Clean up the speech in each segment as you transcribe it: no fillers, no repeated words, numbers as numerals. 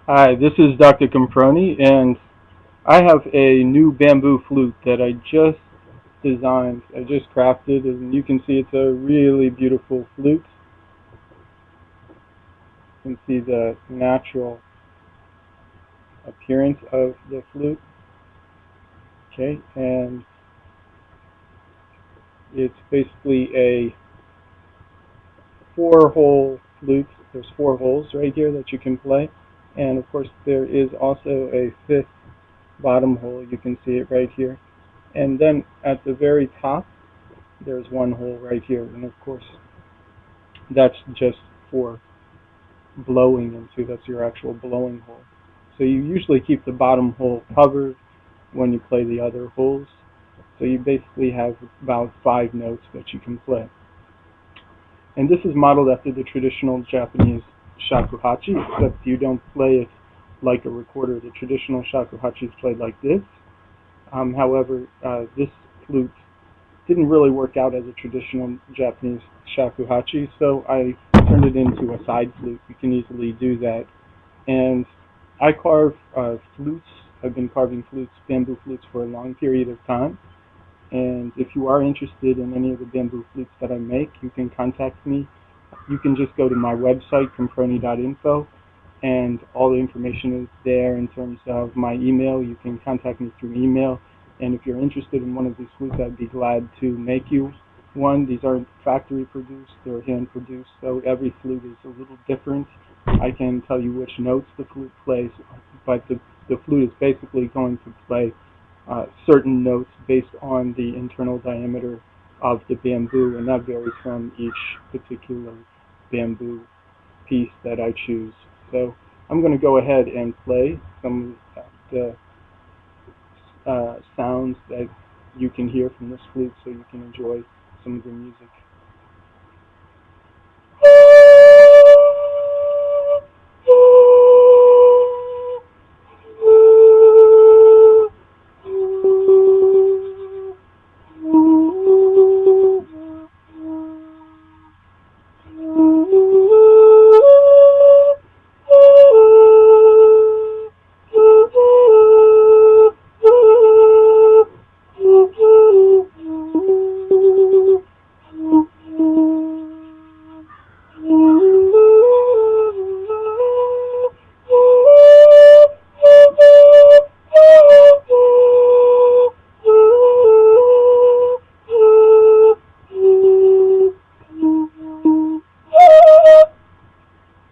Hi, this is Dr. Comprone, and I have a new bamboo flute that I just designed. I just crafted, and you can see it's a really beautiful flute. You can see the natural appearance of the flute. Okay, and it's basically a four-hole flute. There's four holes right here that you can play, and of course there is also a fifth bottom hole. You can see it right here, and then at the very top there's one hole right here, and of course that's just for blowing into. That's your actual blowing hole. So you usually keep the bottom hole covered when you play the other holes. So you basically have about 5 notes that you can play. And this is modeled after the traditional Japanese shakuhachi, except you don't play it like a recorder. The traditional shakuhachi is played like this. However, this flute didn't really work out as a traditional Japanese shakuhachi, so I turned it into a side flute. You can easily do that. And I carve flutes. I've been carving flutes, bamboo flutes, for a long period of time. And if you are interested in any of the bamboo flutes that I make, you can contact me. You can just go to my website, comprone.info, and all the information is there in terms of my email. You can contact me through email. And if you're interested in one of these flutes, I'd be glad to make you one. These aren't factory produced, they're hand produced, so every flute is a little different. I can tell you which notes the flute plays, but the flute is basically going to play certain notes based on the internal diameter of the bamboo, and that varies from each particular bamboo piece that I choose. So I'm going to go ahead and play some of the sounds that you can hear from this flute so you can enjoy some of the music.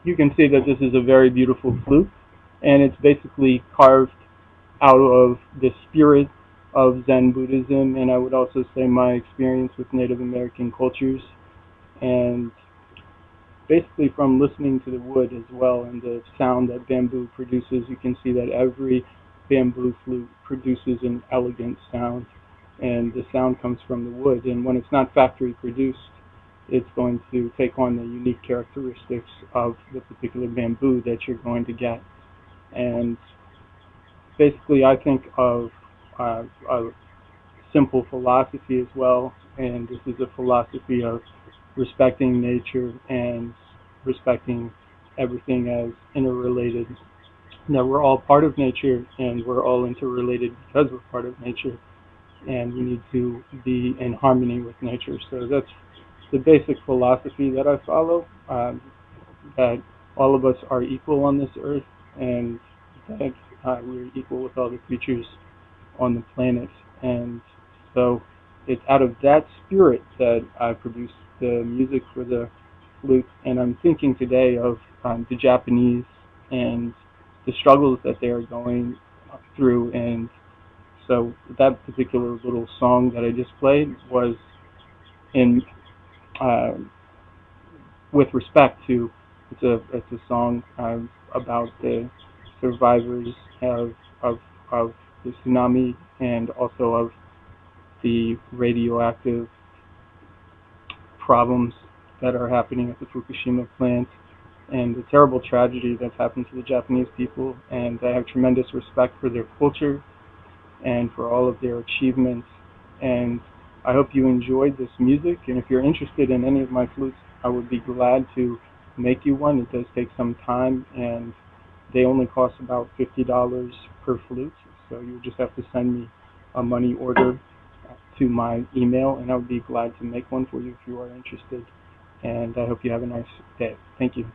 You can see that this is a very beautiful flute, and it's basically carved out of the spirit of Zen Buddhism, and I would also say my experience with Native American cultures, and basically from listening to the wood as well and the sound that bamboo produces. You can see that every bamboo flute produces an elegant sound, and the sound comes from the wood. And when it's not factory produced, it's going to take on the unique characteristics of the particular bamboo that you're going to get. And basically, I think of a simple philosophy as well, and this is a philosophy of respecting nature and respecting everything as interrelated. That we're all part of nature and we're all interrelated because we're part of nature, and we need to be in harmony with nature. So that's the basic philosophy that I follow. That all of us are equal on this earth, and that we're equal with all the creatures on the planet. And so it's out of that spirit that I produce the music for the flute. And I'm thinking today of the Japanese and the struggles that they are going through. And so that particular little song that I just played was in uh, with respect to, it's a song about the survivors of, of of the tsunami, and also of the radioactive problems that are happening at the Fukushima plant, and the terrible tragedy that's happened to the Japanese people. And I have tremendous respect for their culture and for all of their achievements. And I hope you enjoyed this music. And if you're interested in any of my flutes, I would be glad to make you one. It does take some time, and They only cost about $50 per flute, so you just have to send me a money order to my email, and I would be glad to make one for you if you are interested. And I hope you have a nice day. Thank you.